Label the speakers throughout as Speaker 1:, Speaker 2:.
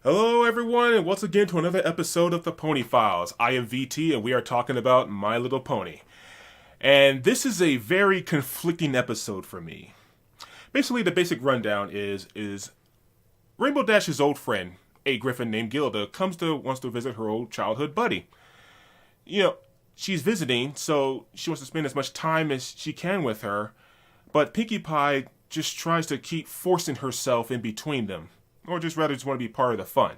Speaker 1: Hello everyone, and once again to another episode of the Pony Files. I am VT, and we are talking about My Little Pony. And this is a very conflicting episode for me. Basically, the basic rundown is Rainbow Dash's old friend, a Griffin named Gilda, wants to visit her old childhood buddy. She's visiting, so she wants to spend as much time as she can with her, but Pinkie Pie just tries to keep forcing herself in between them. Or just want to be part of the fun.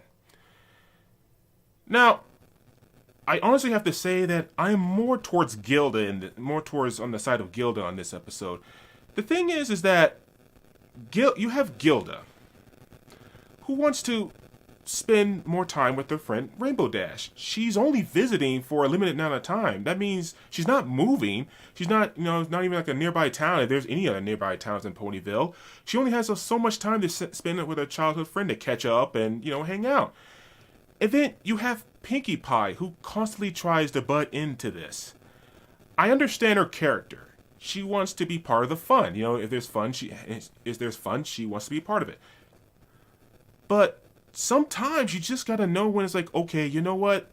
Speaker 1: Now, I honestly have to say that I'm more towards Gilda and on the side of Gilda on this episode. The thing is that you have Gilda, who wants to spend more time with her friend Rainbow Dash. She's only visiting for a limited amount of time. That means she's not moving. She's not, not even like a nearby town. If there's any other nearby towns in Ponyville, she only has so much time to spend with her childhood friend to catch up and, hang out. And then you have Pinkie Pie, who constantly tries to butt into this. I understand her character. She wants to be part of the fun. If there's fun, she wants to be part of it. But sometimes you just gotta know when it's like, okay, you know what?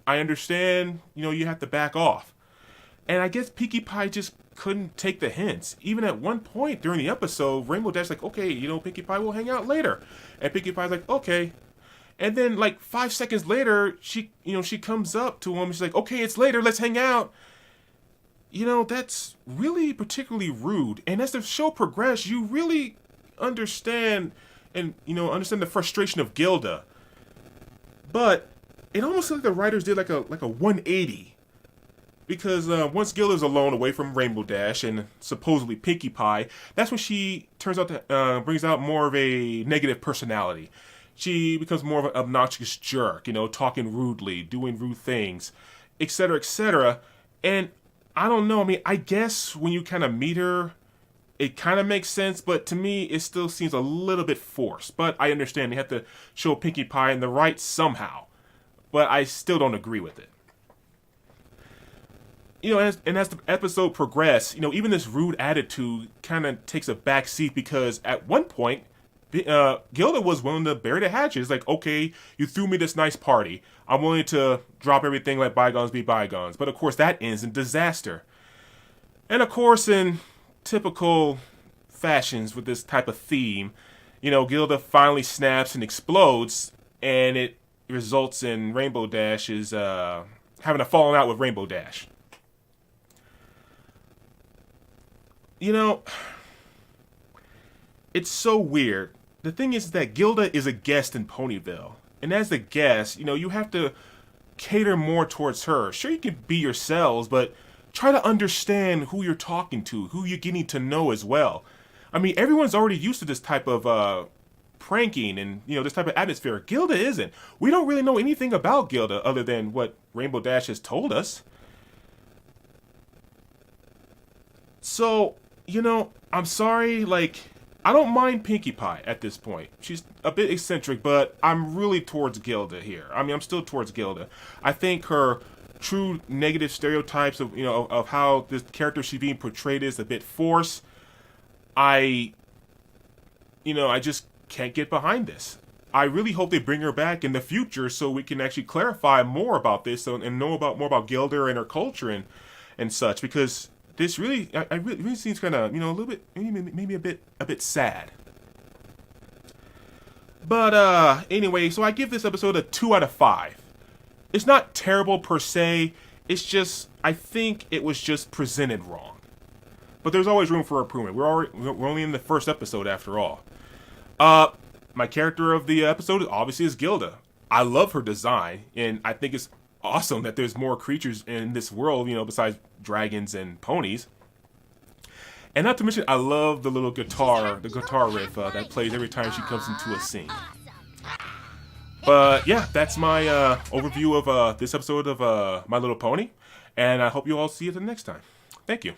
Speaker 1: I understand, you have to back off. And I guess Pinkie Pie just couldn't take the hints. Even at one point during the episode, Rainbow Dash like, okay, Pinkie Pie will hang out later. And Pinkie Pie's like, okay. And then like 5 seconds later, she comes up to him and she's like, okay, it's later, let's hang out. That's really particularly rude. And as the show progresses, you really understand the frustration of Gilda. But it almost like the writers did like a 180. Because once Gilda's alone away from Rainbow Dash and supposedly Pinkie Pie, that's when she turns out to brings out more of a negative personality. She becomes more of an obnoxious jerk, talking rudely, doing rude things, etc., etc. And I don't know, I guess when you kind of meet her, it kind of makes sense, but to me, it still seems a little bit forced. But I understand they have to show Pinkie Pie in the right somehow. But I still don't agree with it. As the episode progresses, even this rude attitude kind of takes a back seat because at one point, Gilda was willing to bury the hatchet. It's like, okay, you threw me this nice party. I'm willing to drop everything, let bygones be bygones. But of course, that ends in disaster. And of course, in typical fashions with this type of theme, Gilda finally snaps and explodes, and it results in Rainbow Dash having a falling out with Rainbow Dash. It's so weird. The thing is that Gilda is a guest in Ponyville, and as the guest, you have to cater more towards her. Sure, you can be yourselves, but try to understand who you're talking to, who you're getting to know as well. Everyone's already used to this type of pranking and, this type of atmosphere. Gilda isn't. We don't really know anything about Gilda other than what Rainbow Dash has told us. So, I'm sorry, I don't mind Pinkie Pie at this point. She's a bit eccentric, but I'm really towards Gilda here. I'm still towards Gilda. I think her true negative stereotypes of how this character she's being portrayed is a bit forced. I just can't get behind this. I really hope they bring her back in the future so we can actually clarify more about this and know more about Gilda and her culture and such, because this really seems kind of a little bit maybe a bit sad. But anyway, so I give this episode a 2 out of 5. It's not terrible per se. It's just, I think it was just presented wrong. But there's always room for improvement. We're only in the first episode after all. My character of the episode obviously is Gilda. I love her design, and I think it's awesome that there's more creatures in this world, besides dragons and ponies. And not to mention, I love the guitar riff that plays every time she comes into a scene. But yeah, that's my overview of this episode of My Little Pony, and I hope you all see it the next time. Thank you.